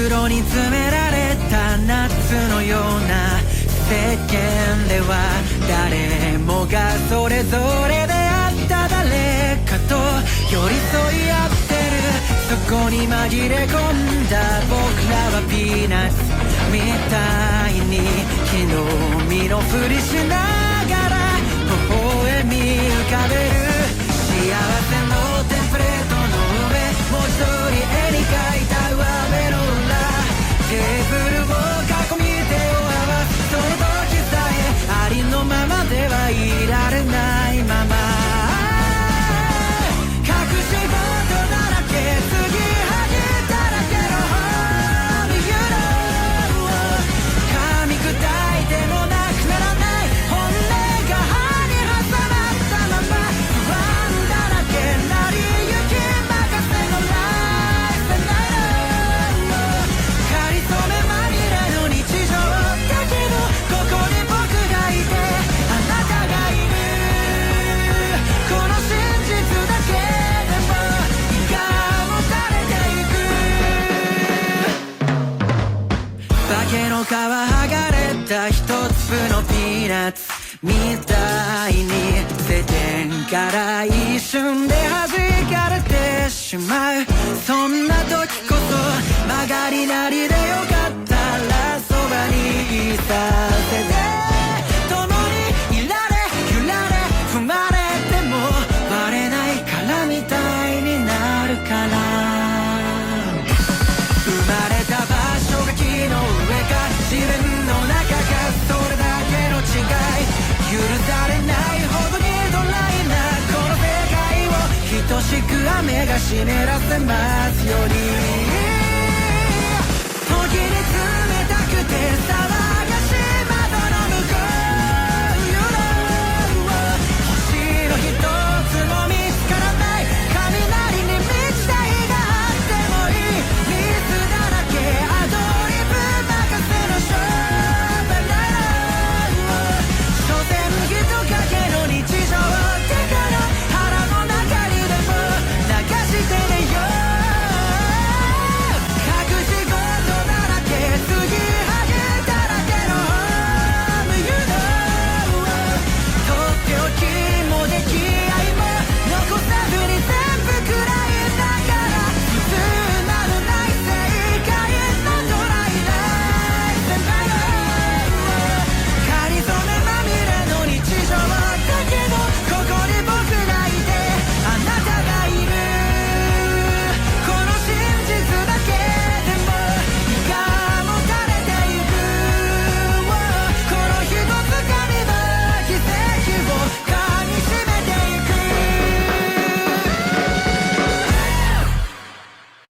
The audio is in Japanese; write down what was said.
袋に詰められた夏のような世間では誰もがそれぞれであった誰かと寄り添い合ってるそこに紛れ込んだ僕らはピーナッツみたいに昨日身のふりしながら微笑み浮かべる幸せのテンプレートの上もう一人絵に描いた上辺の裏テーブルを囲み手を合わすその時さえありのままではいられないまま隠し事だらけ継ぎはぎだらけの Home You know 噛み砕いてもなくならない本音が歯に挟まったまま不安だらけなりゆき任せのライフナイトかりそめまみれの日常だけどここに僕がいてあなたがいるこの真実だけでも胃がもたれていく化けの皮剥がれた一粒のピーナッツみたいに世間から一瞬で弾かれてしまうそんな時こそ曲がりなりでよかったらそばにいさせて共にいられ揺られ踏まれても割れないからみたいになるから生まれた場所が木の上か自然の中かそれだけの違い許されないほどにドライなこの世界を等しく雨が湿らせますように